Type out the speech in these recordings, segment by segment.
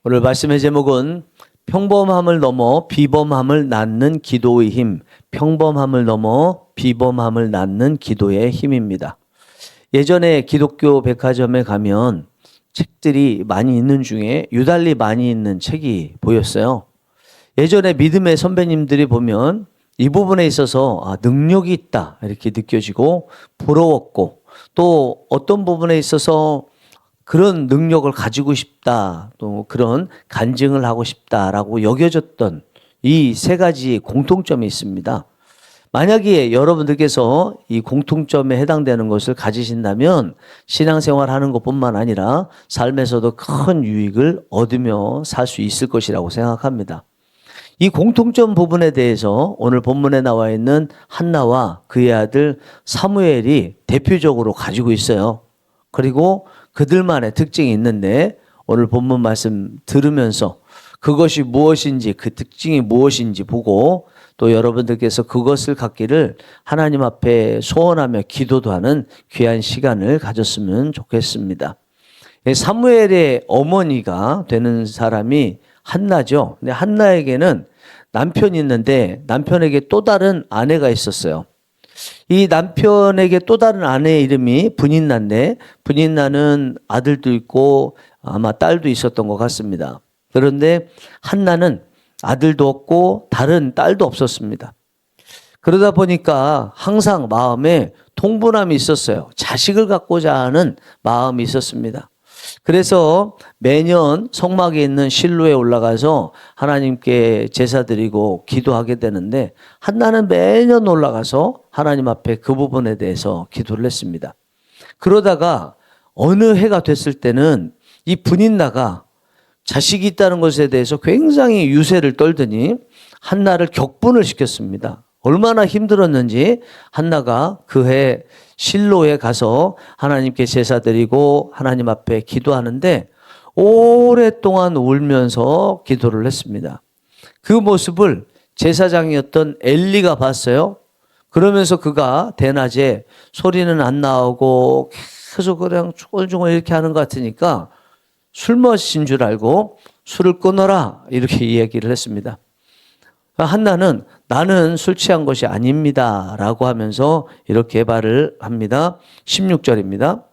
오늘 말씀의 제목은 평범함을 넘어 비범함을 낳는 기도의 힘, 평범함을 넘어 비범함을 낳는 기도의 힘입니다. 예전에 기독교 백화점에 가면 책들이 많이 있는 중에 유달리 많이 있는 책이 보였어요. 예전에 믿음의 선배님들이 보면 이 부분에 있어서 능력이 있다 이렇게 느껴지고 부러웠고, 또 어떤 부분에 있어서 그런 능력을 가지고 싶다, 또 그런 간증을 하고 싶다라고 여겨졌던 이 세 가지 공통점이 있습니다. 만약에 여러분들께서 이 공통점에 해당되는 것을 가지신다면 신앙생활 하는 것뿐만 아니라 삶에서도 큰 유익을 얻으며 살 수 있을 것이라고 생각합니다. 이 공통점 부분에 대해서 오늘 본문에 나와 있는 한나와 그의 아들 사무엘이 대표적으로 가지고 있어요. 그리고 그들만의 특징이 있는데 오늘 본문 말씀 들으면서 그것이 무엇인지, 그 특징이 무엇인지 보고 또 여러분들께서 그것을 갖기를 하나님 앞에 소원하며 기도도 하는 귀한 시간을 가졌으면 좋겠습니다. 사무엘의 어머니가 되는 사람이 한나죠. 근데 한나에게는 남편이 있는데 남편에게 또 다른 아내가 있었어요. 이 남편에게 또 다른 아내의 이름이 분인나인데, 분인나는 아들도 있고 아마 딸도 있었던 것 같습니다. 그런데 한나는 아들도 없고 다른 딸도 없었습니다. 그러다 보니까 항상 마음에 통분함이 있었어요. 자식을 갖고자 하는 마음이 있었습니다. 그래서 매년 성막에 있는 실로에 올라가서 하나님께 제사 드리고 기도하게 되는데, 한나는 매년 올라가서 하나님 앞에 그 부분에 대해서 기도를 했습니다. 그러다가 어느 해가 됐을 때는 이 분인나가 자식이 있다는 것에 대해서 굉장히 유세를 떨더니 한나를 격분을 시켰습니다. 얼마나 힘들었는지 한나가 그해 실로에 가서 하나님께 제사 드리고 하나님 앞에 기도하는데 오랫동안 울면서 기도를 했습니다. 그 모습을 제사장이었던 엘리가 봤어요. 그러면서 그가 대낮에 소리는 안 나오고 계속 그냥 쭈글쭈글 이렇게 하는 것 같으니까 술 마신 줄 알고 술을 끊어라 이렇게 이야기를 했습니다. 한나는 나는 술 취한 것이 아닙니다 라고 하면서 이렇게 말을 합니다. 16절입니다.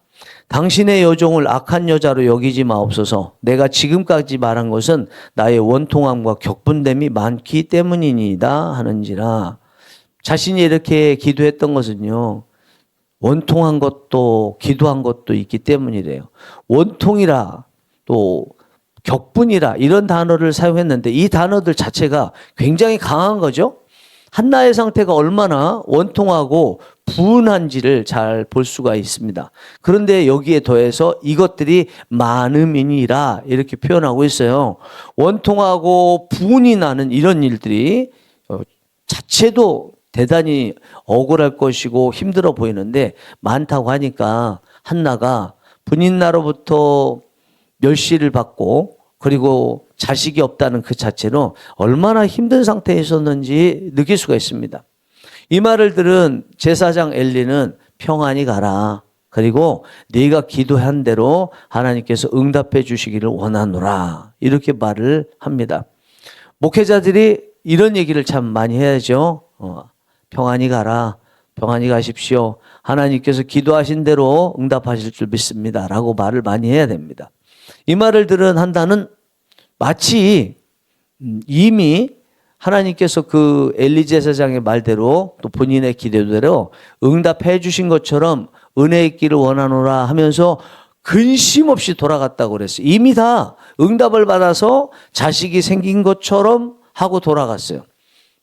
당신의 여종을 악한 여자로 여기지 마옵소서. 내가 지금까지 말한 것은 나의 원통함과 격분됨이 많기 때문이니이다 하는지라. 자신이 이렇게 기도했던 것은요, 원통한 것도 기도한 것도 있기 때문이래요. 원통이라 또 격분이라 이런 단어를 사용했는데 이 단어들 자체가 굉장히 강한 거죠. 한나의 상태가 얼마나 원통하고 분한지를 잘 볼 수가 있습니다. 그런데 여기에 더해서 이것들이 많음이니라 이렇게 표현하고 있어요. 원통하고 분이 나는 이런 일들이 자체도 대단히 억울할 것이고 힘들어 보이는데 많다고 하니까 한나가 분인나로부터 멸시를 받고 그리고 자식이 없다는 그 자체로 얼마나 힘든 상태에 있었는지 느낄 수가 있습니다. 이 말을 들은 제사장 엘리는 평안히 가라. 그리고 네가 기도한 대로 하나님께서 응답해 주시기를 원하노라. 이렇게 말을 합니다. 목회자들이 이런 얘기를 참 많이 해야죠. 평안히 가라. 평안히 가십시오. 하나님께서 기도하신 대로 응답하실 줄 믿습니다. 라고 말을 많이 해야 됩니다. 이 말을 들은 한나는 마치 이미 하나님께서 그 엘리 제사장의 말대로 또 본인의 기대대로 응답해 주신 것처럼 은혜 있기를 원하노라 하면서 근심 없이 돌아갔다고 그랬어요. 이미 다 응답을 받아서 자식이 생긴 것처럼 하고 돌아갔어요.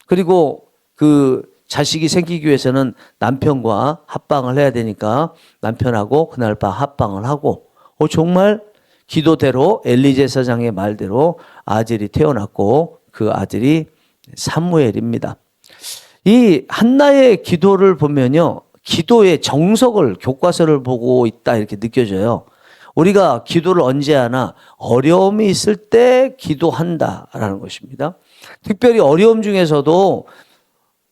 그리고 그 자식이 생기기 위해서는 남편과 합방을 해야 되니까 남편하고 그날 밤 합방을 하고 정말 기도대로 엘리 제사장의 말대로 아들이 태어났고 그 아들이 사무엘입니다. 이 한나의 기도를 보면요, 기도의 정석을 교과서를 보고 있다 이렇게 느껴져요. 우리가 기도를 언제 하나 어려움이 있을 때 기도한다라는 것입니다. 특별히 어려움 중에서도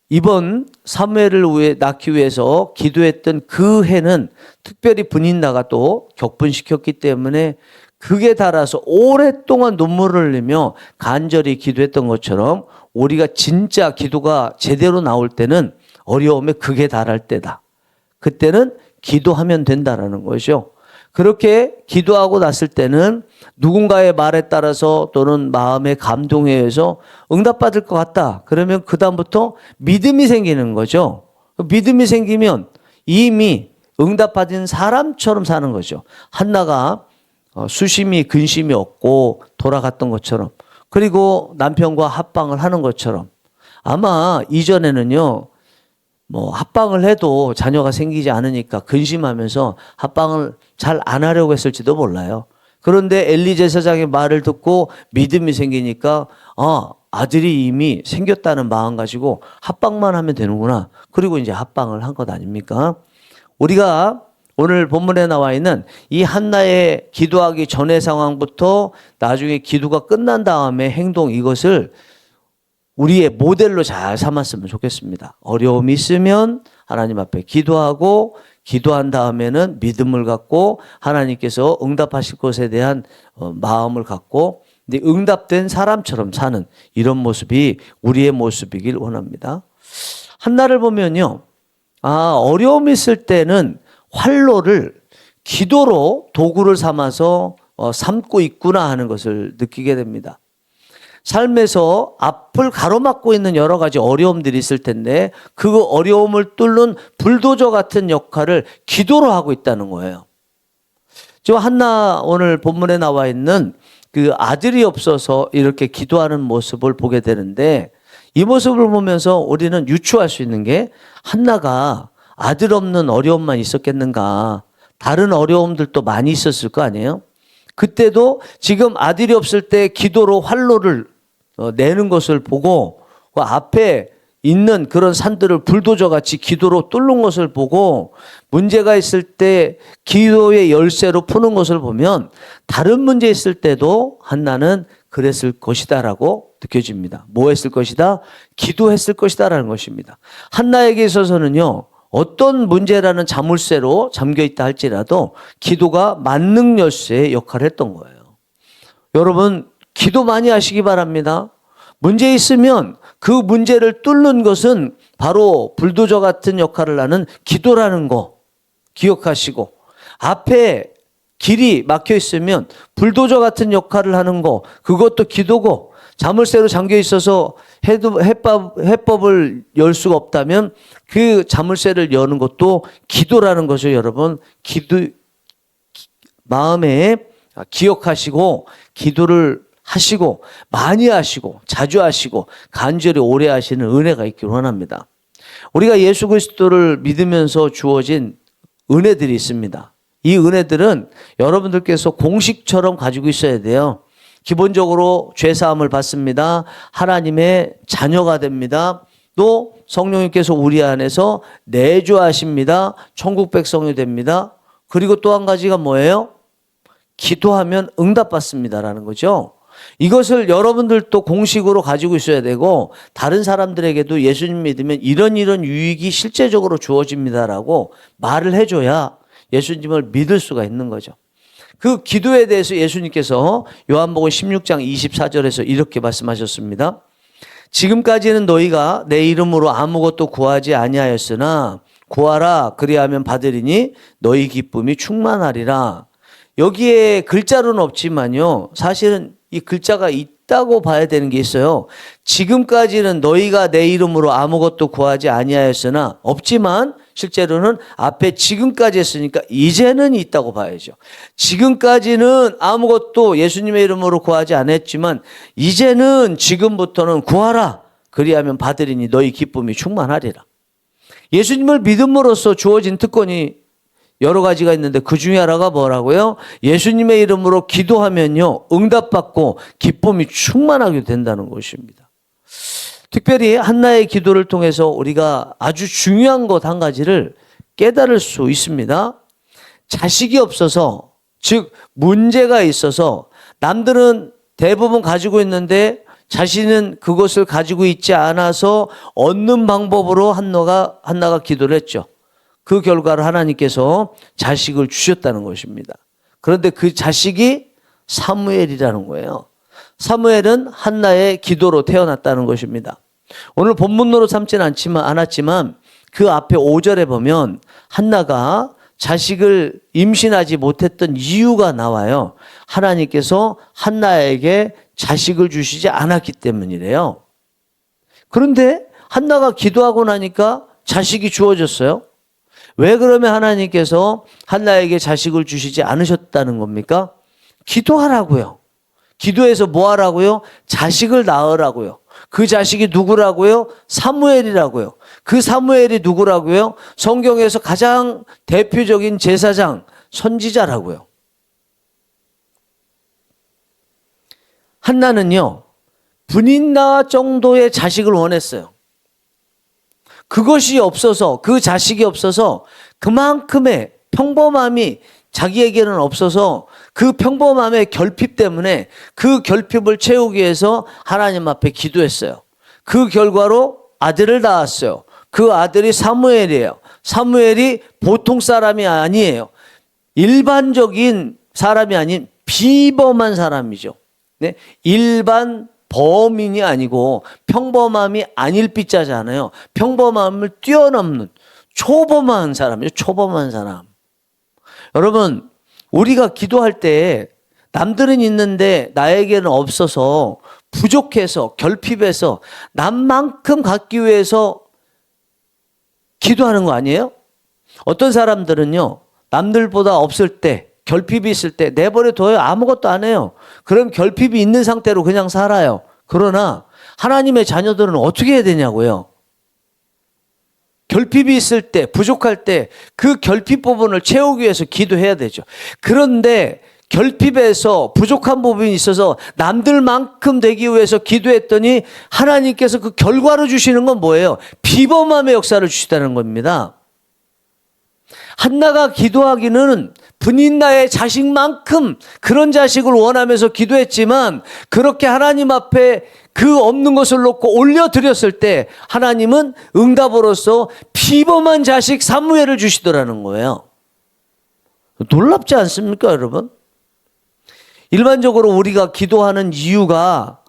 이번 사무엘을 낳기 위해서 기도했던 그 해는 특별히 분인나가 또 격분시켰기 때문에 극에 달아서 오랫동안 눈물을 흘리며 간절히 기도했던 것처럼 우리가 진짜 기도가 제대로 나올 때는 어려움의 극에 달할 때다. 그때는 기도하면 된다라는 거죠. 그렇게 기도하고 났을 때는 누군가의 말에 따라서 또는 마음의 감동에 의해서 응답받을 것 같다. 그러면 그다음부터 믿음이 생기는 거죠. 믿음이 생기면 이미 응답받은 사람처럼 사는 거죠. 한나가 수심이 근심이 없고 돌아갔던 것처럼, 그리고 남편과 합방을 하는 것처럼, 아마 이전에는요, 합방을 해도 자녀가 생기지 않으니까 근심하면서 합방을 잘 안 하려고 했을지도 몰라요. 그런데 엘리 제사장의 말을 듣고 믿음이 생기니까 아들이 이미 생겼다는 마음 가지고 합방만 하면 되는구나. 그리고 이제 합방을 한 것 아닙니까? 우리가 오늘 본문에 나와 있는 이 한나의 기도하기 전의 상황부터 나중에 기도가 끝난 다음에 행동, 이것을 우리의 모델로 잘 삼았으면 좋겠습니다. 어려움이 있으면 하나님 앞에 기도하고, 기도한 다음에는 믿음을 갖고 하나님께서 응답하실 것에 대한 마음을 갖고 응답된 사람처럼 사는 이런 모습이 우리의 모습이길 원합니다. 한나를 보면요, 어려움이 있을 때는 활로를 기도로 도구를 삼아서 삼고 있구나 하는 것을 느끼게 됩니다. 삶에서 앞을 가로막고 있는 여러 가지 어려움들이 있을 텐데 그 어려움을 뚫는 불도저 같은 역할을 기도로 하고 있다는 거예요. 저 한나 오늘 본문에 나와 있는 그 아들이 없어서 이렇게 기도하는 모습을 보게 되는데, 이 모습을 보면서 우리는 유추할 수 있는 게, 한나가 아들 없는 어려움만 있었겠는가? 다른 어려움들도 많이 있었을 거 아니에요? 그때도 지금 아들이 없을 때 기도로 활로를 내는 것을 보고 그 앞에 있는 그런 산들을 불도저같이 기도로 뚫는 것을 보고 문제가 있을 때 기도의 열쇠로 푸는 것을 보면 다른 문제 있을 때도 한나는 그랬을 것이다라고 느껴집니다. 뭐 했을 것이다? 기도했을 것이다라는 것입니다. 한나에게 있어서는요, 어떤 문제라는 자물쇠로 잠겨있다 할지라도 기도가 만능 열쇠의 역할을 했던 거예요. 여러분, 기도 많이 하시기 바랍니다. 문제 있으면 그 문제를 뚫는 것은 바로 불도저 같은 역할을 하는 기도라는 거 기억하시고, 앞에 길이 막혀 있으면 불도저 같은 역할을 하는 거, 그것도 기도고, 자물쇠로 잠겨 있어서 해법을 열 수가 없다면 그 자물쇠를 여는 것도 기도라는 것을 여러분 마음에 기억하시고 기도를 하시고 많이 하시고 자주 하시고 간절히 오래 하시는 은혜가 있기를 원합니다. 우리가 예수 그리스도를 믿으면서 주어진 은혜들이 있습니다. 이 은혜들은 여러분들께서 공식처럼 가지고 있어야 돼요. 기본적으로 죄사함을 받습니다. 하나님의 자녀가 됩니다. 또 성령님께서 우리 안에서 내주하십니다. 천국 백성이 됩니다. 그리고 또 한 가지가 뭐예요? 기도하면 응답받습니다라는 거죠. 이것을 여러분들도 공식으로 가지고 있어야 되고, 다른 사람들에게도 예수님 믿으면 이런 유익이 실제적으로 주어집니다라고 말을 해줘야 예수님을 믿을 수가 있는 거죠. 그 기도에 대해서 예수님께서 요한복음 16장 24절에서 이렇게 말씀하셨습니다. 지금까지는 너희가 내 이름으로 아무것도 구하지 아니하였으나 구하라 그리하면 받으리니 너희 기쁨이 충만하리라. 여기에 글자로는 없지만요, 사실은 이 글자가 있다고 봐야 되는 게 있어요. 지금까지는 너희가 내 이름으로 아무것도 구하지 아니하였으나, 없지만 실제로는 앞에 지금까지 했으니까 이제는 있다고 봐야죠. 지금까지는 아무것도 예수님의 이름으로 구하지 않았지만 이제는, 지금부터는 구하라 그리하면 받으리니 너희 기쁨이 충만하리라. 예수님을 믿음으로써 주어진 특권이 여러 가지가 있는데 그 중에 하나가 뭐라고요? 예수님의 이름으로 기도하면요, 응답받고 기쁨이 충만하게 된다는 것입니다. 특별히 한나의 기도를 통해서 우리가 아주 중요한 것 한 가지를 깨달을 수 있습니다. 자식이 없어서, 즉 문제가 있어서 남들은 대부분 가지고 있는데 자신은 그것을 가지고 있지 않아서 얻는 방법으로 한나가 기도를 했죠. 그 결과를 하나님께서 자식을 주셨다는 것입니다. 그런데 그 자식이 사무엘이라는 거예요. 사무엘은 한나의 기도로 태어났다는 것입니다. 오늘 본문으로 삼지는 않았지만 그 앞에 5절에 보면 한나가 자식을 임신하지 못했던 이유가 나와요. 하나님께서 한나에게 자식을 주시지 않았기 때문이래요. 그런데 한나가 기도하고 나니까 자식이 주어졌어요. 왜 그러면 하나님께서 한나에게 자식을 주시지 않으셨다는 겁니까? 기도하라고요. 기도해서 뭐 하라고요? 자식을 낳으라고요. 그 자식이 누구라고요? 사무엘이라고요. 그 사무엘이 누구라고요? 성경에서 가장 대표적인 제사장, 선지자라고요. 한나는요, 분인나 정도의 자식을 원했어요. 그것이 없어서, 그 자식이 없어서 그만큼의 평범함이 자기에게는 없어서 그 평범함의 결핍 때문에 그 결핍을 채우기 위해서 하나님 앞에 기도했어요. 그 결과로 아들을 낳았어요. 그 아들이 사무엘이에요. 사무엘이 보통 사람이 아니에요. 일반적인 사람이 아닌 비범한 사람이죠. 네? 일반 범인이 아니고 평범함이 아닐 삐자잖아요. 평범함을 뛰어넘는 초범한 사람이죠. 초범한 사람. 여러분, 우리가 기도할 때 남들은 있는데 나에게는 없어서 부족해서 결핍해서 남만큼 갖기 위해서 기도하는 거 아니에요? 어떤 사람들은요, 남들보다 없을 때, 결핍이 있을 때 내버려 둬요. 아무것도 안 해요. 그럼 결핍이 있는 상태로 그냥 살아요. 그러나 하나님의 자녀들은 어떻게 해야 되냐고요? 결핍이 있을 때, 부족할 때 그 결핍 부분을 채우기 위해서 기도해야 되죠. 그런데 결핍에서 부족한 부분이 있어서 남들만큼 되기 위해서 기도했더니 하나님께서 그 결과로 주시는 건 뭐예요? 비범함의 역사를 주시다는 겁니다. 한나가 기도하기는 분인나의 자식만큼 그런 자식을 원하면서 기도했지만 그렇게 하나님 앞에 그 없는 것을 놓고 올려드렸을 때 하나님은 응답으로서 비범한 자식 사무엘을 주시더라는 거예요. 놀랍지 않습니까, 여러분? 일반적으로 우리가 기도하는 이유가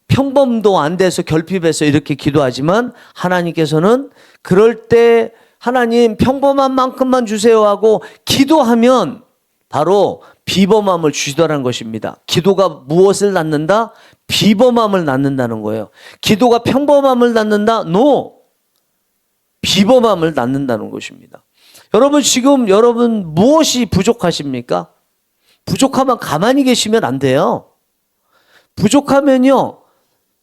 평범도 안 돼서 결핍해서 이렇게 기도하지만 하나님께서는 그럴 때 하나님 평범한 만큼만 주세요 하고 기도하면 바로 비범함을 주시더라는 것입니다. 기도가 무엇을 낳는다? 비범함을 낳는다는 거예요. 기도가 평범함을 낳는다? No. 비범함을 낳는다는 것입니다. 여러분, 지금 여러분 무엇이 부족하십니까? 부족하면 가만히 계시면 안 돼요. 부족하면요,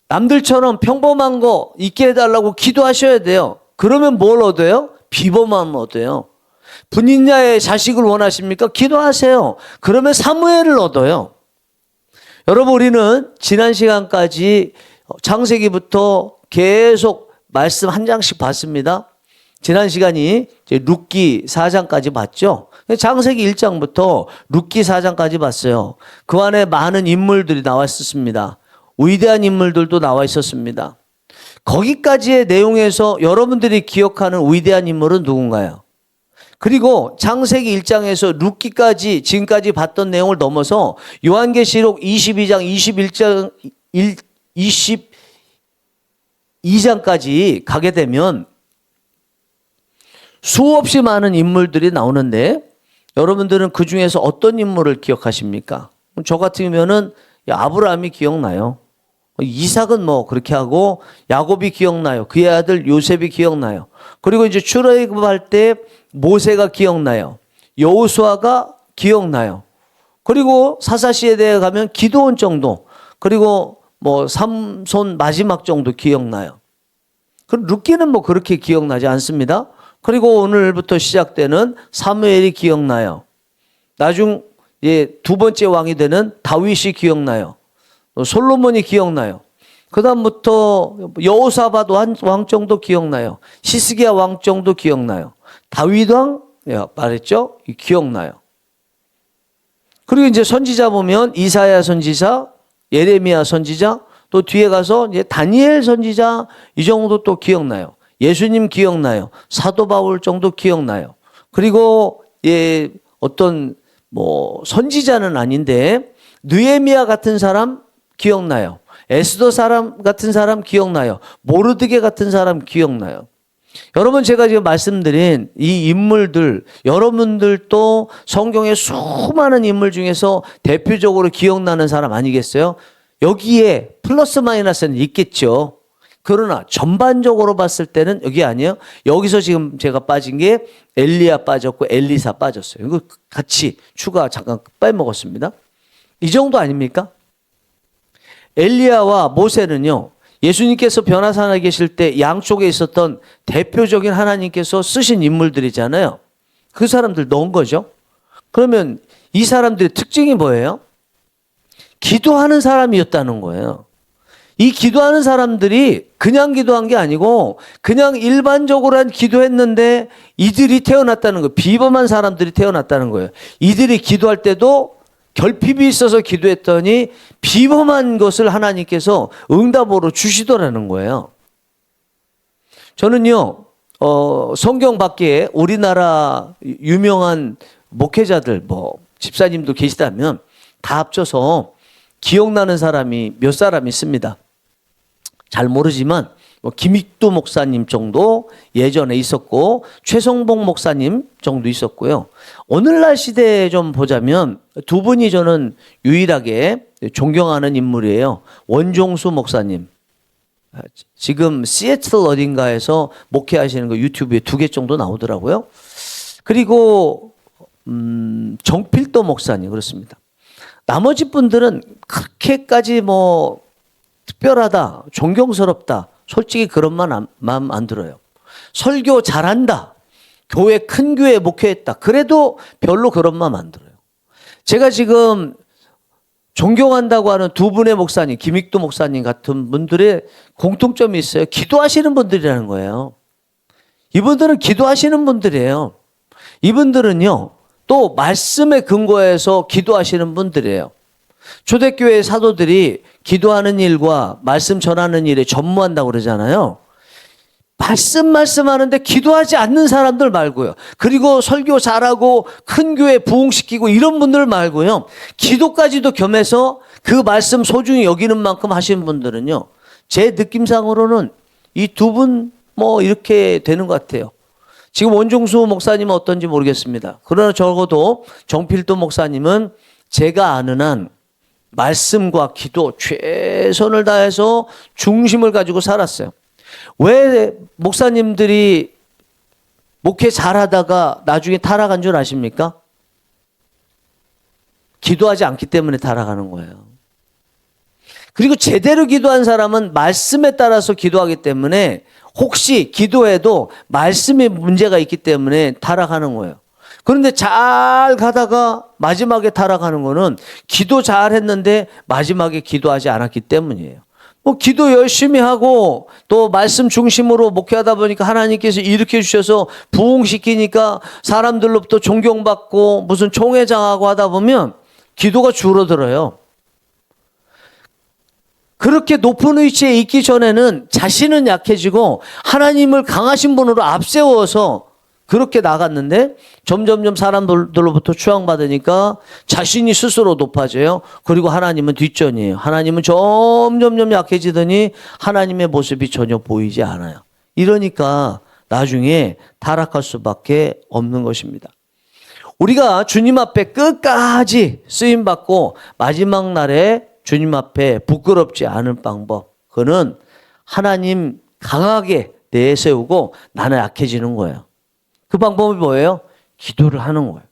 남들처럼 평범한 거 있게 해달라고 기도하셔야 돼요. 그러면 뭘 얻어요? 비범함을 얻어요. 분인자의 자식을 원하십니까? 기도하세요. 그러면 사무엘을 얻어요. 여러분, 우리는 지난 시간까지 창세기부터 계속 말씀 한 장씩 봤습니다. 지난 시간이 룻기 4장까지 봤죠. 창세기 1장부터 룻기 4장까지 봤어요. 그 안에 많은 인물들이 나와 있었습니다. 위대한 인물들도 나와 있었습니다. 거기까지의 내용에서 여러분들이 기억하는 위대한 인물은 누군가요? 그리고 창세기 1장에서 룻기까지 지금까지 봤던 내용을 넘어서 요한계시록 22장, 21장, 22장까지 가게 되면 수없이 많은 인물들이 나오는데 여러분들은 그 중에서 어떤 인물을 기억하십니까? 저 같으면은 아브라함이 기억나요. 이삭은 뭐 그렇게 하고 야곱이 기억나요. 그의 아들 요셉이 기억나요. 그리고 이제 출애굽할 때 모세가 기억나요. 여호수아가 기억나요. 그리고 사사시대에 가면 기드온 정도, 그리고 뭐 삼손 마지막 정도 기억나요. 그럼 룻기는 뭐 그렇게 기억나지 않습니다. 그리고 오늘부터 시작되는 사무엘이 기억나요. 나중 두 번째 왕이 되는 다윗이 기억나요. 솔로몬이 기억나요. 그 다음부터 여호사밧 왕 정도 기억나요. 히스기야 왕 정도 기억나요. 다윗 왕 말했죠? 기억나요. 그리고 이제 선지자 보면 이사야 선지자, 예레미야 선지자, 또 뒤에 가서 이제 다니엘 선지자 이 정도 또 기억나요. 예수님 기억나요. 사도 바울 정도 기억나요. 그리고 어떤 뭐 선지자는 아닌데 느헤미야 같은 사람 기억나요? 에스더 사람 같은 사람 기억나요? 모르드게 같은 사람 기억나요? 여러분, 제가 지금 말씀드린 이 인물들, 여러분들도 성경의 수많은 인물 중에서 대표적으로 기억나는 사람 아니겠어요? 여기에 플러스 마이너스는 있겠죠. 그러나 전반적으로 봤을 때는 여기 아니에요. 여기서 지금 제가 빠진 게 엘리야 빠졌고 엘리사 빠졌어요. 이거 같이 추가 잠깐 빼먹었습니다. 이 정도 아닙니까? 엘리야와 모세는요, 예수님께서 변화산에 계실 때 양쪽에 있었던 대표적인 하나님께서 쓰신 인물들이잖아요. 그 사람들 넣은 거죠. 그러면 이 사람들의 특징이 뭐예요? 기도하는 사람이었다는 거예요. 이 기도하는 사람들이 그냥 기도한 게 아니고 그냥 일반적으로 한 기도했는데 이들이 태어났다는 거예요. 비범한 사람들이 태어났다는 거예요. 이들이 기도할 때도 결핍이 있어서 기도했더니 비범한 것을 하나님께서 응답으로 주시더라는 거예요. 저는요, 성경 밖에 우리나라 유명한 목회자들, 뭐 집사님도 계시다면 다 합쳐서 기억나는 사람이 몇 사람 있습니다. 잘 모르지만 김익두 목사님 정도 예전에 있었고 최성봉 목사님 정도 있었고요. 오늘날 시대에 좀 보자면 두 분이 저는 유일하게 존경하는 인물이에요. 원종수 목사님. 지금 시애틀 어딘가에서 목회하시는 거 유튜브에 2개 정도 나오더라고요. 그리고 정필도 목사님 그렇습니다. 나머지 분들은 그렇게까지 뭐 특별하다, 존경스럽다, 솔직히 그런 마음 안 들어요. 설교 잘한다, 큰 교회 목회했다, 그래도 별로 그런 마음 안 들어요. 제가 지금 존경한다고 하는 두 분의 목사님, 김익두 목사님 같은 분들의 공통점이 있어요. 기도하시는 분들이라는 거예요. 이분들은 기도하시는 분들이에요. 이분들은요, 또 말씀에 근거해서 기도하시는 분들이에요. 초대교회 사도들이 기도하는 일과 말씀 전하는 일에 전무한다고 그러잖아요. 말씀하는데 기도하지 않는 사람들 말고요. 그리고 설교 잘하고 큰 교회 부흥시키고 이런 분들 말고요. 기도까지도 겸해서 그 말씀 소중히 여기는 만큼 하시는 분들은요. 제 느낌상으로는 이 두 분 뭐 이렇게 되는 것 같아요. 지금 원종수 목사님은 어떤지 모르겠습니다. 그러나 적어도 정필도 목사님은 제가 아는 한 말씀과 기도 최선을 다해서 중심을 가지고 살았어요. 왜 목사님들이 목회 잘하다가 나중에 타락한 줄 아십니까? 기도하지 않기 때문에 타락하는 거예요. 그리고 제대로 기도한 사람은 말씀에 따라서 기도하기 때문에 혹시 기도해도 말씀에 문제가 있기 때문에 타락하는 거예요. 그런데 잘 가다가 마지막에 타락하는 거는 기도 잘 했는데 마지막에 기도하지 않았기 때문이에요. 뭐 기도 열심히 하고 또 말씀 중심으로 목회하다 보니까 하나님께서 일으켜 주셔서 부흥시키니까 사람들로부터 존경받고 무슨 총회장하고 하다 보면 기도가 줄어들어요. 그렇게 높은 위치에 있기 전에는 자신은 약해지고 하나님을 강하신 분으로 앞세워서 그렇게 나갔는데 점점점 사람들로부터 추앙받으니까 자신이 스스로 높아져요. 그리고 하나님은 뒷전이에요. 하나님은 점점점 약해지더니 하나님의 모습이 전혀 보이지 않아요. 이러니까 나중에 타락할 수밖에 없는 것입니다. 우리가 주님 앞에 끝까지 쓰임받고 마지막 날에 주님 앞에 부끄럽지 않은 방법, 그거는 하나님 강하게 내세우고 나는 약해지는 거예요. 그 방법이 뭐예요? 기도를 하는 거예요.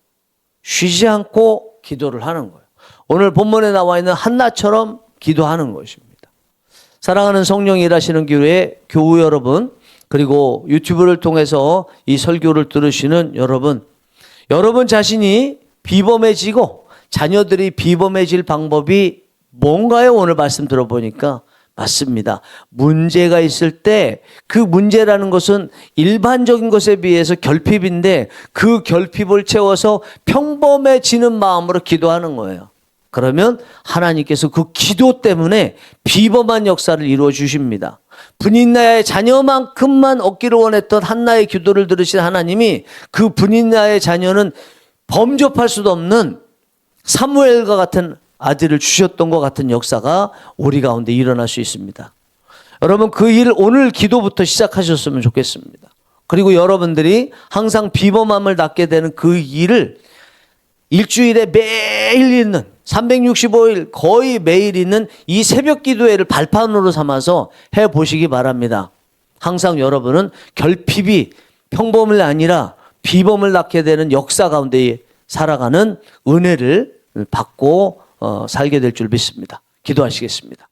쉬지 않고 기도를 하는 거예요. 오늘 본문에 나와 있는 한나처럼 기도하는 것입니다. 사랑하는 성령이 일하시는 교회 교우 여러분, 그리고 유튜브를 통해서 이 설교를 들으시는 여러분 자신이 비범해지고 자녀들이 비범해질 방법이 뭔가요? 오늘 말씀 들어보니까 맞습니다. 문제가 있을 때 그 문제라는 것은 일반적인 것에 비해서 결핍인데 그 결핍을 채워서 평범해지는 마음으로 기도하는 거예요. 그러면 하나님께서 그 기도 때문에 비범한 역사를 이루어 주십니다. 분인나의 자녀만큼만 얻기를 원했던 한나의 기도를 들으신 하나님이 그 분인나의 자녀는 범접할 수도 없는 사무엘과 같은 아들을 주셨던 것 같은 역사가 우리 가운데 일어날 수 있습니다. 여러분 그 일 오늘 기도부터 시작하셨으면 좋겠습니다. 그리고 여러분들이 항상 비범함을 낳게 되는 그 일을 일주일에 매일 있는 365일 거의 매일 있는 이 새벽 기도회를 발판으로 삼아서 해보시기 바랍니다. 항상 여러분은 결핍이 평범을 아니라 비범을 낳게 되는 역사 가운데 살아가는 은혜를 받고 살게 될 줄 믿습니다. 기도하시겠습니다.